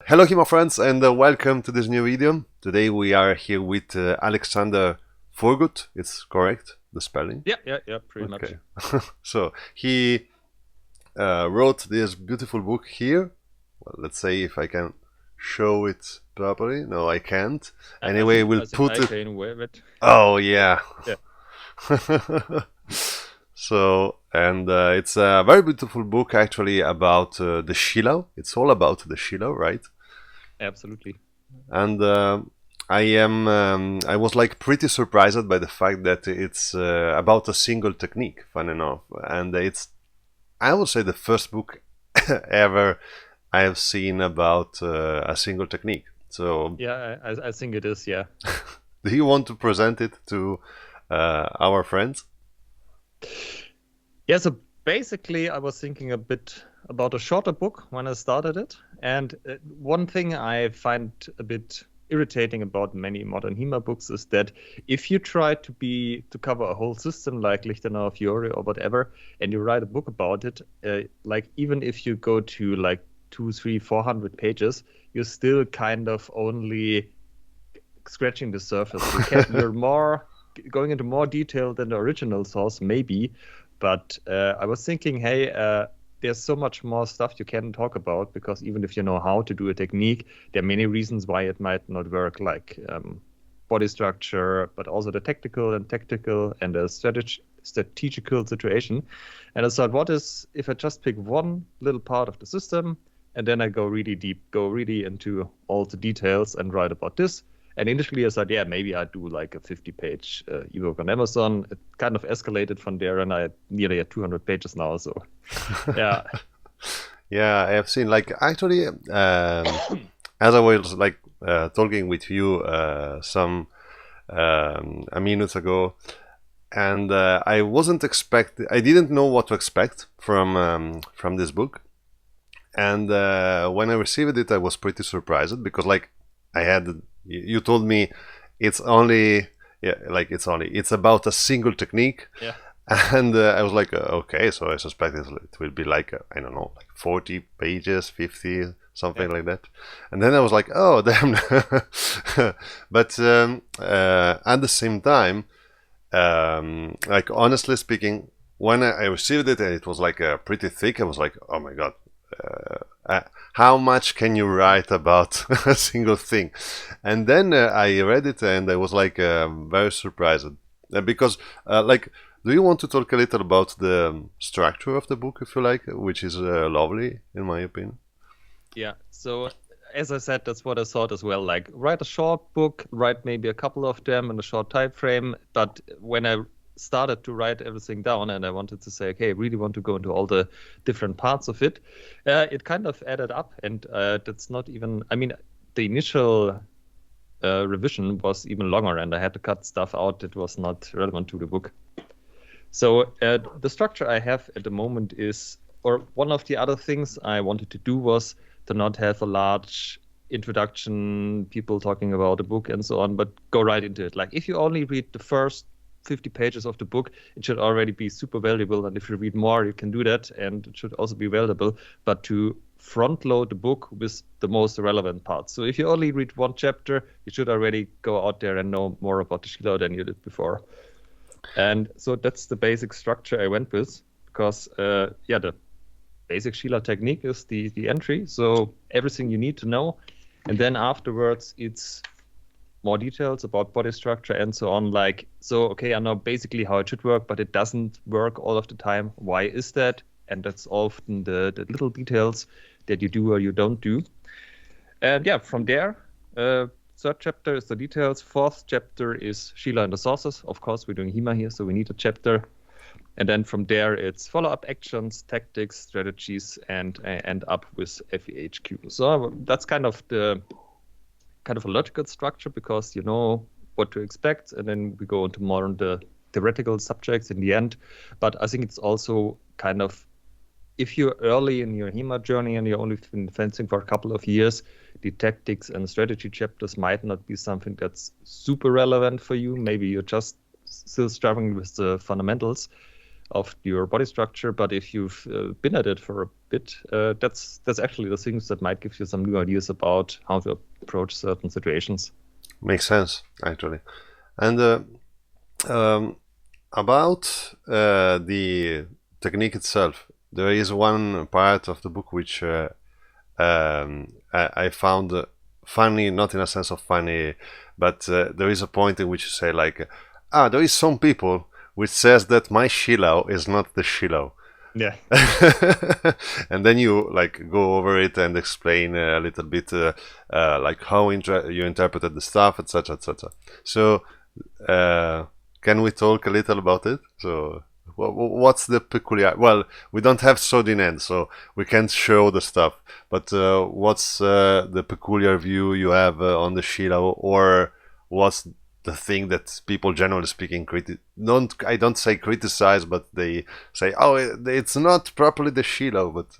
Hello HEMA friends and welcome to this new video. Today we are here with Alexander Fürgut. It's correct, the spelling? Yeah, pretty much. So he wrote this beautiful book here. Well, let's say if I can show it properly. No, I can't. Anyway, we'll put it. Can wear it. Oh yeah. Yeah. So, and it's a very beautiful book actually about the Schielhau. It's all about the Schielhau, right? Absolutely. And I was like pretty surprised by the fact that it's about a single technique, fun enough. And it's, I would say, the first book ever I have seen about a single technique. So yeah, I think it is. Yeah. Do you want to present it to our friends? Yeah. So basically, I was thinking a bit about a shorter book when I started it, and one thing I find a bit irritating about many modern HEMA books is that if you try to cover a whole system like Lichtenauer Fiore or whatever, and you write a book about it, like even if you go to like 200, 300, 400 pages, you're still kind of only scratching the surface. You're more going into more detail than the original source, maybe. But I was thinking, hey, there's so much more stuff you can talk about, because even if you know how to do a technique, there are many reasons why it might not work, like body structure, but also the tactical and tactical and the strategical situation. And I thought, what is if I just pick one little part of the system and then I go really deep, go really into all the details and write about this? And initially I thought, yeah, maybe I'd do like a 50-page ebook on Amazon. It kind of escalated from there, and I nearly at 200 pages now. So, yeah. Yeah, I have seen like actually as I was like talking with you some a minute ago, and I wasn't I didn't know what to expect from this book, and when I received it, I was pretty surprised because like I had. You told me it's only it's about a single technique, Yeah. and I was like okay, so I suspect it will be like I don't know, like 40 pages, 50, something like that. And then I was like, oh damn. But at the same time, like honestly speaking, when I received it and it was like pretty thick, I was like, oh my god, how much can you write about a single thing? And then I read it and I was like very surprised because like, do you want to talk a little about the structure of the book, if you like, which is lovely in my opinion? Yeah, so as I said, that's what I thought as well. Like, write a short book, write maybe a couple of them in a short time frame. But when I started to write everything down and I wanted to say, okay, I really want to go into all the different parts of it, it kind of added up. And that's not even, I mean, the initial revision was even longer, and I had to cut stuff out that was not relevant to the book. So the structure I have at the moment is, or one of the other things I wanted to do was to not have a large introduction, people talking about the book and so on, but go right into it. Like if you only read the first 50 pages of the book, it should already be super valuable. And if you read more, you can do that, and it should also be valuable. But to front load the book with the most relevant parts. So if you only read one chapter, you should already go out there and know more about the Schielhau than you did before. And so that's the basic structure I went with, because yeah, the basic Schielhau technique is the entry. So everything you need to know. And then afterwards, it's more details about body structure and so on. Like, so, okay, I know basically how it should work, but it doesn't work all of the time. Why is that? And that's often the little details that you do or you don't do. And yeah, from there, third chapter is the details. Fourth chapter is Schielhau and the sources. Of course, we're doing HEMA here, so we need a chapter. And then from there, it's follow-up actions, tactics, strategies, and end up with FEHQ. So that's kind of a logical structure, because you know what to expect, and then we go into more on the theoretical subjects in the end. But I think it's also kind of, if you're early in your HEMA journey and you're only been fencing for a couple of years, the tactics and strategy chapters might not be something that's super relevant for you. Maybe you're just still struggling with the fundamentals. of your body structure. But if you've been at it for a bit, that's actually the things that might give you some new ideas about how to approach certain situations. Makes sense, actually. And about the technique itself, there is one part of the book which I found funny, not in a sense of funny, but there is a point in which you say like, there is some people which says that my Schielhau is not the Schielhau. Yeah. And then you like go over it and explain a little bit like how you interpreted the stuff, etc., etc. So can we talk a little about it? So what's the peculiar? Well, we don't have sword in hand, so we can't show the stuff. But what's the peculiar view you have on the Schielhau, or what's the thing that people, generally speaking, I don't say criticize, but they say, oh, it's not properly the Schielhau, but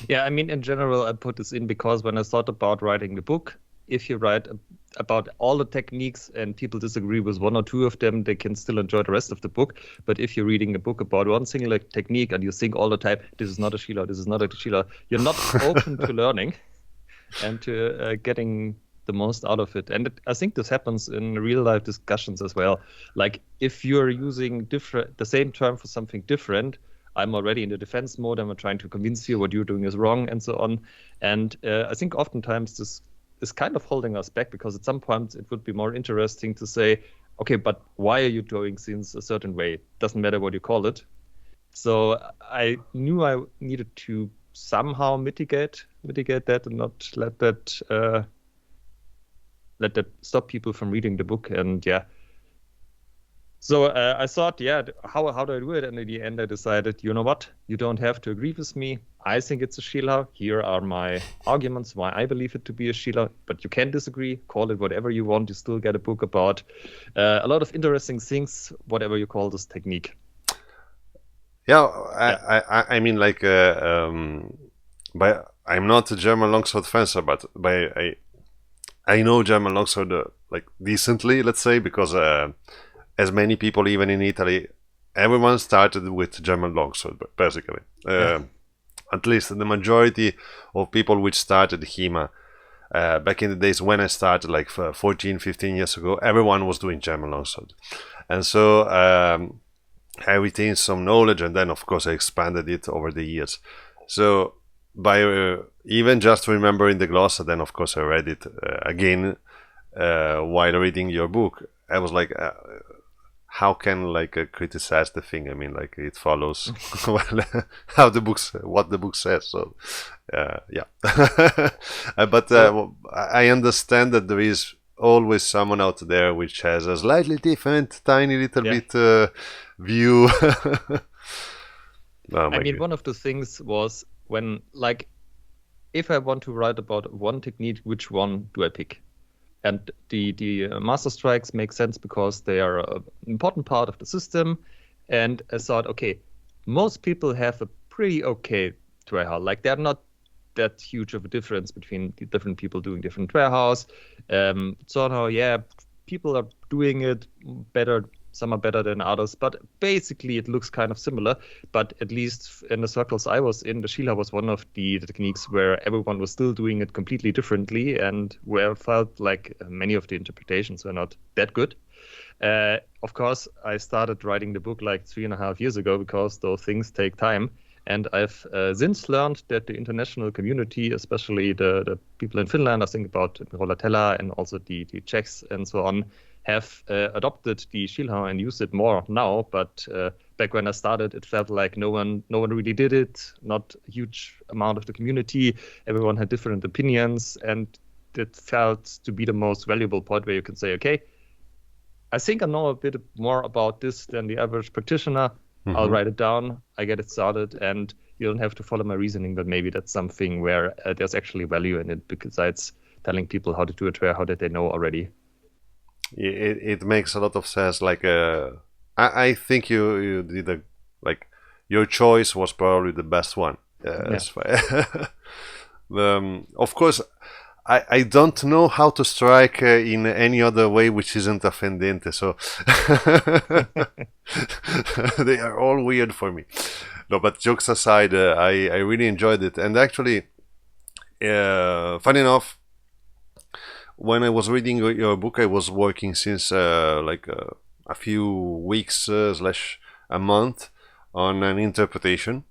yeah, I mean, in general, I put this in because when I thought about writing the book, if you write about all the techniques and people disagree with one or two of them, they can still enjoy the rest of the book. But if you're reading a book about one single technique and you think all the time, this is not a Schielhau, this is not a Schielhau, you're not open to learning and to getting the most out of it. And I think this happens in real life discussions as well. Like if you're using the same term for something different, I'm already in the defense mode. I'm trying to convince you what you're doing is wrong and so on. And I think oftentimes this is kind of holding us back, because at some point it would be more interesting to say, okay, but why are you doing things a certain way? Doesn't matter what you call it. So I knew I needed to somehow mitigate that and not let that stop people from reading the book. And yeah, so I thought, yeah, how do I do it? And in the end, I decided, you know what? You don't have to agree with me. I think it's a Schielhau. Here are my arguments why I believe it to be a Schielhau. But you can disagree. Call it whatever you want. You still get a book about a lot of interesting things, whatever you call this technique. Yeah, I mean, like, I'm not a German longsword fencer, but I know German longsword like decently, let's say, because as many people, even in Italy, everyone started with German longsword, basically. At least the majority of people which started HEMA back in the days when I started, like 14, 15 years ago, everyone was doing German longsword. And so I retained some knowledge, and then, of course, I expanded it over the years. So by even just remembering the gloss, then, of course, I read it again while reading your book. I was like, how can criticize the thing? I mean, like, it follows what the book says. So yeah. But I understand that there is always someone out there which has a slightly different, tiny little bit view. I mean, one of the things was when, like, if I want to write about one technique, which one do I pick? And the master strikes make sense because they are an important part of the system. And I thought, okay, most people have a pretty okay Dreier. Like, they're not that huge of a difference between the different people doing different Dreiers. So, yeah, people are doing it better. Some are better than others, but basically it looks kind of similar. But at least in the circles I was in, the Schielhau was one of the techniques where everyone was still doing it completely differently, and where I felt like many of the interpretations were not that good. Of course, I started writing the book like 3.5 years ago, because those things take time. And I've since learned that the international community, especially the people in Finland, I think about Rolatella and also the Czechs and so on, have adopted the Schielhau and use it more now. But back when I started, it felt like no one really did it. Not a huge amount of the community. Everyone had different opinions, and it felt to be the most valuable point where you can say, okay, I think I know a bit more about this than the average practitioner. Mm-hmm. I'll write it down. I get it started, and you don't have to follow my reasoning. But maybe that's something where there's actually value in it, besides telling people how to do it, how did they know already. It makes a lot of sense. Like, I think you did your choice was probably the best one. Of course, I don't know how to strike in any other way which isn't offendente. So they are all weird for me. No, but jokes aside, I really enjoyed it. And actually, funny enough, when I was reading your book, I was working since a few weeks slash a month on an interpretation,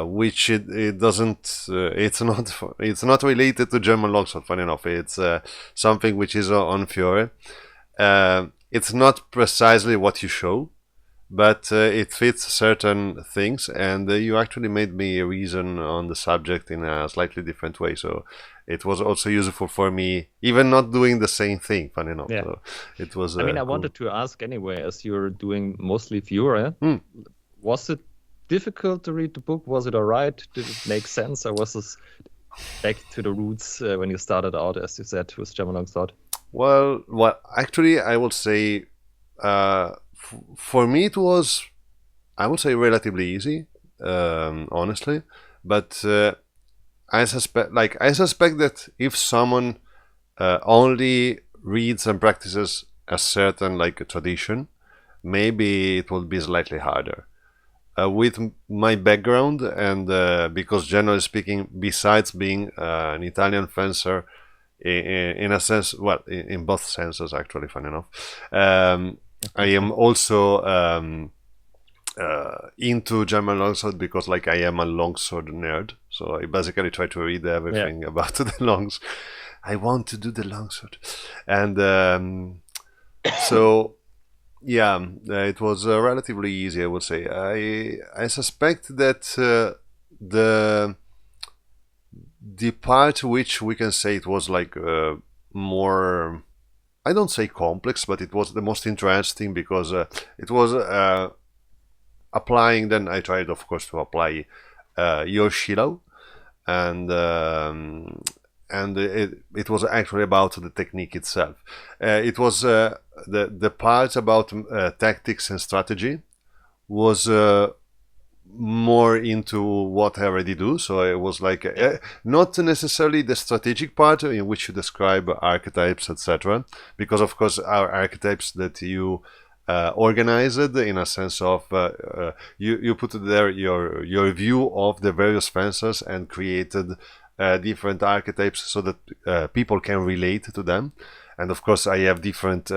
which it doesn't it's not related to German longsword. Funny enough, it's something which is on Fiore. It's not precisely what you show, but it fits certain things, and you actually made me reason on the subject in a slightly different way. So it was also useful for me, even not doing the same thing. Funny enough, Yeah. so it was. I mean, I cool. wanted to ask anyway, as you're doing mostly Fiore, was it difficult to read the book? Was it all right? Did it make sense, or was this back to the roots when you started out, as you said, with German longsword? Well, actually, I would say, for me, it was, I would say, relatively easy, honestly. But I suspect that if someone only reads and practices a certain tradition, maybe it will be slightly harder. With my background, and because generally speaking, besides being an Italian fencer, in a sense, well, in both senses actually, funny enough, I am also into German longsword, because I am a longsword nerd, so I basically try to read everything about the longs. I want to do the longsword, and so yeah, it was relatively easy, I would say. I suspect that the part which we can say it was more, I don't say complex, but it was the most interesting, because it was applying. Then I tried, of course, to apply your Schielhau, and it was actually about the technique itself. It was the part about tactics and strategy was more into what I already do. So it was not necessarily the strategic part in which you describe archetypes, etc. Because of course our archetypes that you organized in a sense of you put there your view of the various fencers and created different archetypes so that people can relate to them. And of course I have different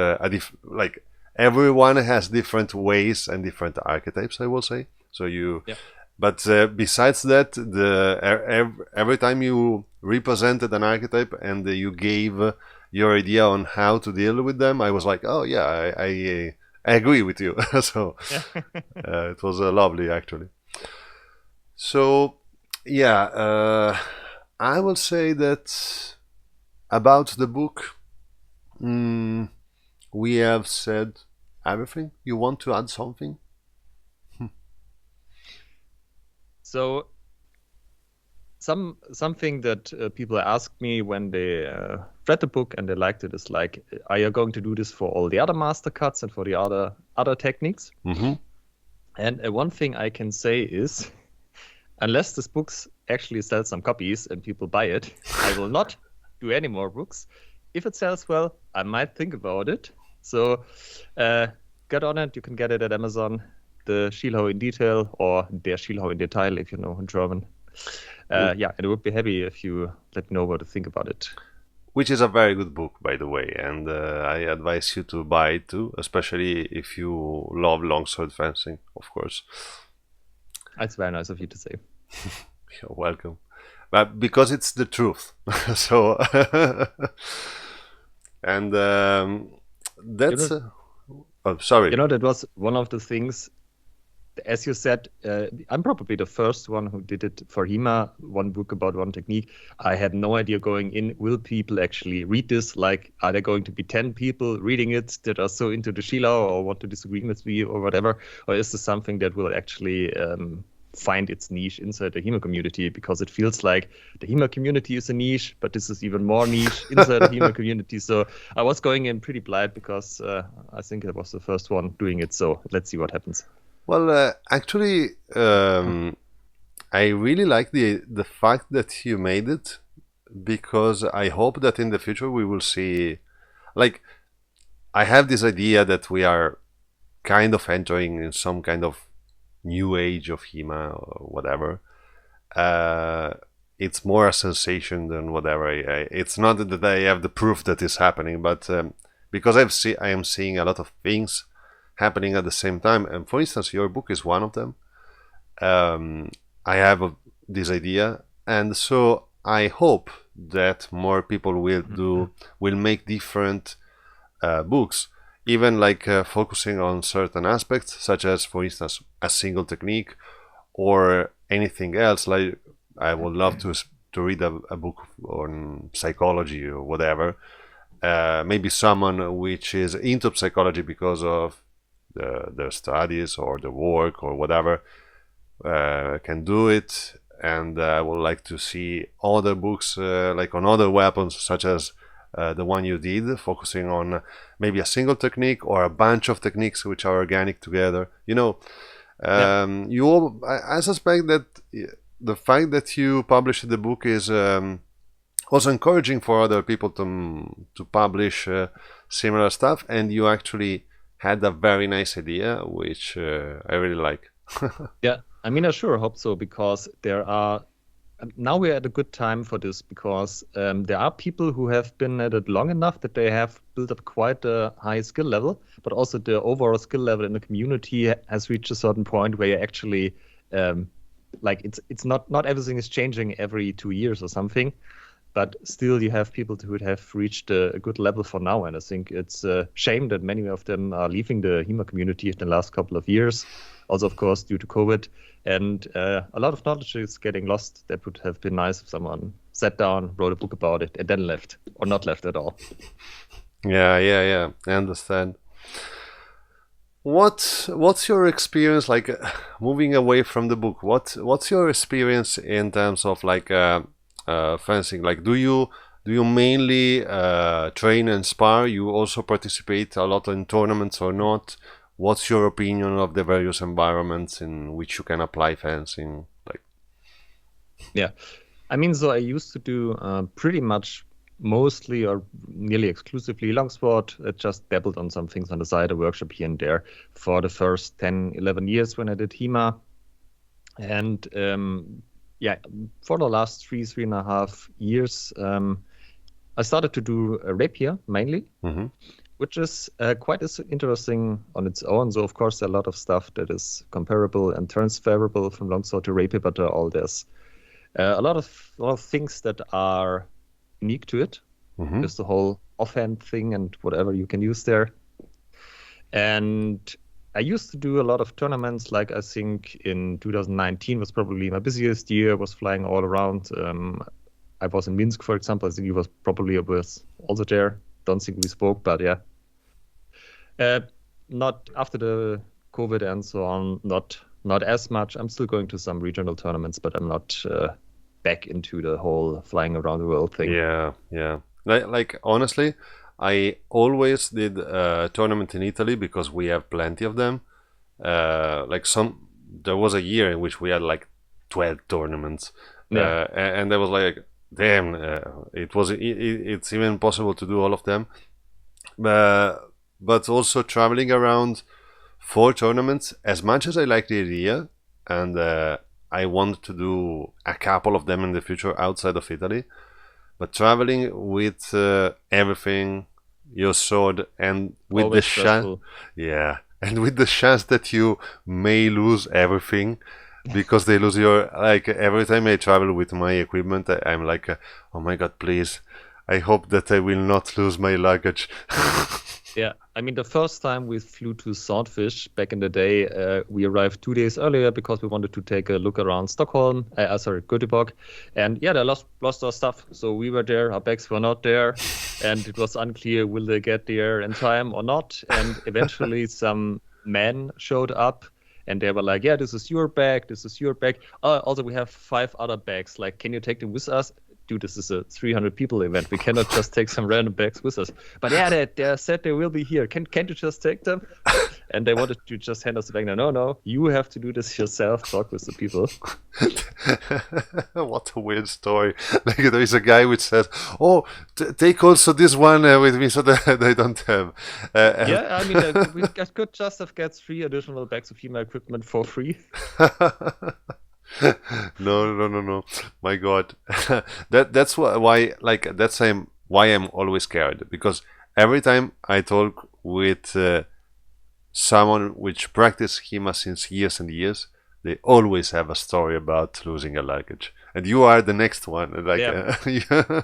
everyone has different ways and different archetypes, I will say. So but besides that, every time you represented an archetype and you gave your idea on how to deal with them, I was like, oh yeah, I agree with you. So it was lovely, actually. So yeah, I will say that about the book, we have said everything. You want to add something? So something that people ask me when they read the book and they liked it is are you going to do this for all the other master cuts and for the other techniques? Mm-hmm. And one thing I can say is, unless this book actually sells some copies and people buy it, I will not do any more books. If it sells well, I might think about it. So get on it. You can get it at Amazon. The Schielhau in Detail, or Der Schielhau in Detail, if you know in German. And I would be happy if you let me know what to think about it. Which is a very good book, by the way, and I advise you to buy it too, especially if you love longsword fencing, of course. That's very nice of you to say. You're welcome. But because it's the truth. So, and that's... oh, sorry. That was one of the things, as you said, I'm probably the first one who did it for HEMA, one book about one technique. I had no idea going in, will people actually read this? Are there going to be 10 people reading it that are so into the Schielhau or want to disagree with me or whatever? Or is this something that will actually find its niche inside the HEMA community? Because it feels like the HEMA community is a niche, but this is even more niche inside the HEMA community. So I was going in pretty blind because I think I was the first one doing it. So let's see what happens. Well, actually, I really like the fact that you made it because I hope that in the future we will see, like, I have this idea that we are kind of entering in some kind of new age of HEMA or whatever. Uh, it's more a sensation than whatever. It's not that I have the proof that it's happening, but because I am seeing a lot of things happening at the same time. And for instance, your book is one of them. I have this idea, and so I hope that more people will make different books, even like focusing on certain aspects, such as, for instance, a single technique or anything else. Like I would love to read a book on psychology or whatever. Maybe someone which is into psychology because of their studies or the work or whatever can do it. And I would like to see other books like on other weapons, such as the one you did, focusing on maybe a single technique or a bunch of techniques which are organic together. I suspect that the fact that you published the book is also encouraging for other people to publish similar stuff, and you actually had a very nice idea, which I really like. Yeah, I mean, I sure hope so, because now we're at a good time for this, because there are people who have been at it long enough that they have built up quite a high skill level, but also the overall skill level in the community has reached a certain point where you actually like it's not everything is changing every 2 years or something, but still you have people who have reached a good level for now. And I think it's a shame that many of them are leaving the HEMA community in the last couple of years, also of course due to COVID. And a lot of knowledge is getting lost. That would have been nice if someone sat down, wrote a book about it, and then left, or not left at all. Yeah. I understand. What's your experience like moving away from the book? What's your experience in terms of like fencing? Like, do you mainly train and spar? You also participate a lot in tournaments or not? What's your opinion of the various environments in which you can apply fencing? Like, yeah, I mean, so I used to do pretty much mostly or nearly exclusively long sport. I just dabbled on some things on the side, a workshop here and there for the first 10, 11 years when I did HEMA. And for the last 3.5 years, I started to do a rapier mainly. Mm-hmm. Which is quite interesting on its own. So, of course, there are a lot of stuff that is comparable and transferable from longsword to rapier, but there's a lot of things that are unique to it. Mm-hmm. Just the whole offhand thing and whatever you can use there. And I used to do a lot of tournaments. Like I think in 2019 was probably my busiest year. I was flying all around. I was in Minsk, for example. I think he was probably also there. Don't think we spoke, but yeah. Not after the COVID and so on, not as much. I'm still going to some regional tournaments, but I'm not back into the whole flying around the world thing. Yeah. Like honestly, I always did a tournament in Italy because we have plenty of them. There was a year in which we had like 12 tournaments, and I was like, damn, it's even possible to do all of them. But also traveling around for tournaments, as much as I like the idea, and I want to do a couple of them in the future outside of Italy, but traveling with everything, your sword, and with always the chance, and with the chance that you may lose everything. Because they lose every time I travel with my equipment, I'm like, oh my god, please, I hope that I will not lose my luggage. Yeah, I mean, the first time we flew to Swordfish back in the day, we arrived 2 days earlier because we wanted to take a look around Stockholm, Göteborg. And yeah, they lost our stuff. So we were there, our bags were not there. And it was unclear, will they get there in time or not? And eventually some men showed up. And they were like, yeah, this is your bag. This is your bag. Also, we have 5 other bags. Like, can you take them with us? Dude, this is a 300 people event. We cannot just take some random bags with us. But yeah, they said they will be here. Can't you just take them? and they wanted to just hand us the bag. No, no, you have to do this yourself. Talk with the people. What a weird story. Like there is a guy which says, "Oh, take also this one with me, so that they don't have." Yeah, I mean, we could just have get 3 additional bags of HEMA equipment for free. No. My God, that's why like why I'm always scared, because every time I talk with someone which practice HEMA since years and years, they always have a story about losing a luggage, and you are the next one. Like, Yeah. yeah.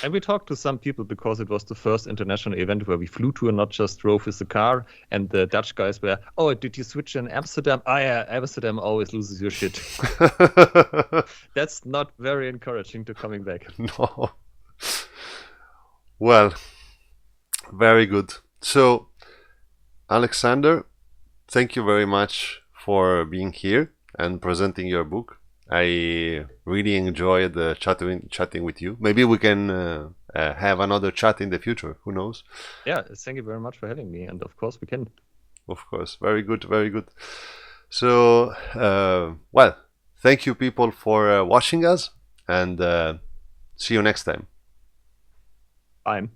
And we talked to some people because it was the first international event where we flew to and not just drove with the car. And the Dutch guys were, oh, did you switch in Amsterdam? Oh, yeah, Amsterdam always loses your shit. That's not very encouraging to coming back. No. Well, very good. So, Alexander, thank you very much for being here and presenting your book. I really enjoyed chatting with you. Maybe we can have another chat in the future. Who knows? Yeah, thank you very much for having me. And of course, we can. Of course. Very good. Very good. So, well, thank you, people, for watching us, and see you next time. I'm.